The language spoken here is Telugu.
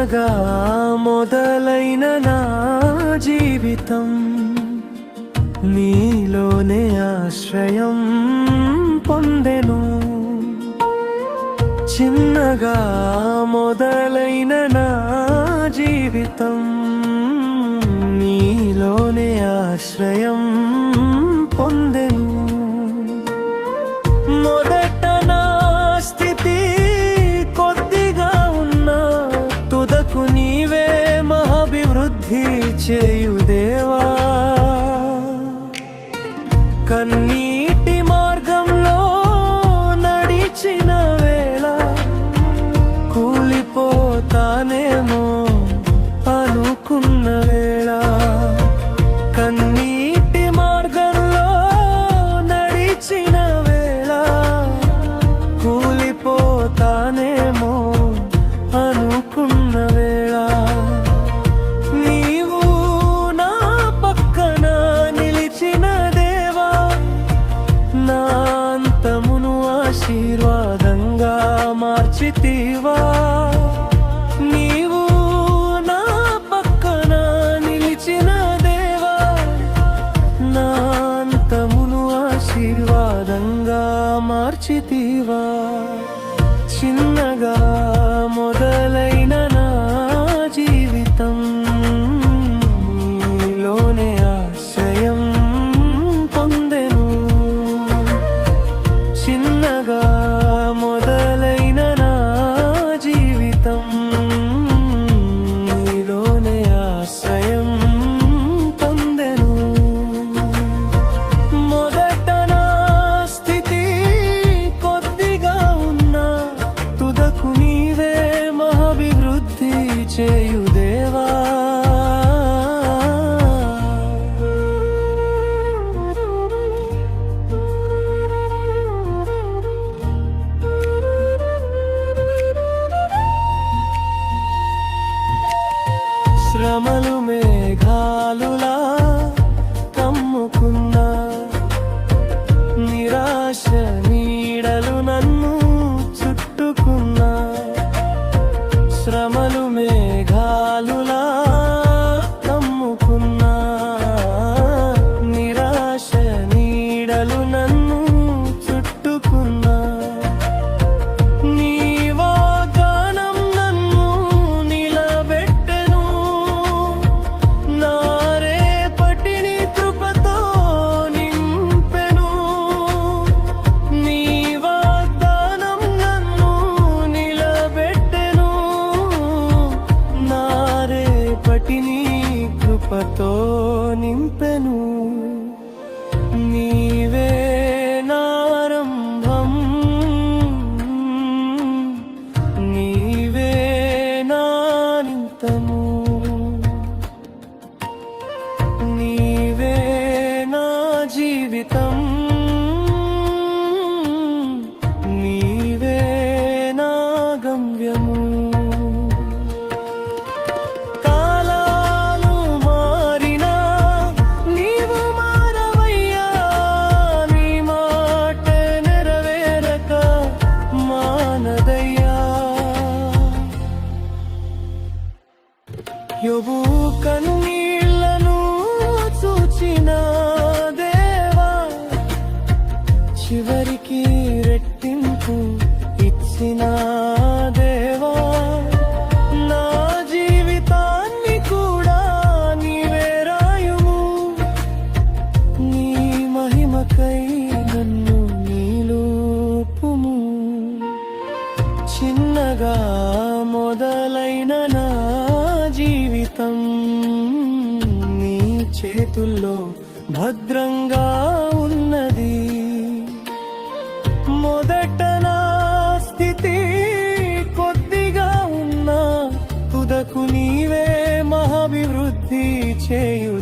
చిన్నగా మొదలైన నా జీవితం నీలోనే ఆశ్రయం పొందెను. చిన్నగా మొదలైన నా జీవితం నీలోనే ఆశ్రయం పొందెను. మొదట నా స్థితి కొద్దిగా ఉన్నా తుదకు నీవే మహాభివృద్ధి చేయు దేవా. కన్నీటి మార్గంలో నడిచిన వేళ కూలిపోతానేమో అనుకున్న వేళ, కన్నీటి మార్గంలో నడిచిన వేళ కూలిపోతానేమో అనుకున్న వేళ, నీవు నా పక్కన నిలిచిన దేవా. నా అంతమును ఆశీర్వాదంగా మార్చితివా. నీవు నా పక్కన నిలిచిన దేవా, నా అంతమును ఆశీర్వాదంగా మార్చితివా. చిన్నగా మొదలైన నా జీవితం నీలోనే ఆశ్రయం పొందెను. చిన్నగా మొదలైన నా జీవితం నీలోనే ఆశ్రయం పొందెను. మొదట నా స్థితి కొద్దిగా ఉన్నా తుదకు నీవే మహాభివృద్ధి చేయు దేవా. శ్రమలు మేఘాలులా కమ్ముకున్నా, నిరాశ నీడలు నన్ను చుట్టుకున్నా. శ్రమలు మేఘాలులా కమ్ముకున్నా, నిరాశ నీడలు నన్ను చుట్టుకున్నా. నీ వాగ్దానం నన్ను నిలబెట్టెను. నా రేపటిని కృపతో నింపెను. నీ వాగ్దానం నన్ను నిలబెట్టెను. నా రేపటిని కృపతో నింపెను. నీవే నా ఆరంభం, నీవే నా నింతము, నీవే నా జీవితం, నీవే నా గమ్యము. కాలాలు మారినా నీవు మారవయ్యా. నీ మాట నెరవేరక మానదయ్యా. యోబు కన్నీళ్లను చూచిన దేవా, చివరికి రెట్టింపు ఇచ్చిన దేవా. నా జీవితాన్ని కూడా నీవే రాయుము. నీ మహిమకై నన్ను నిలుపుము. చిన్నగా మొదలైన నా జీవితం నీ చేతుల్లో భద్రంగా ఉన్నది. మొదట నా స్థితి కొద్దిగా ఉన్నా తుదకు నీవే మహాభివృద్ధి చేయు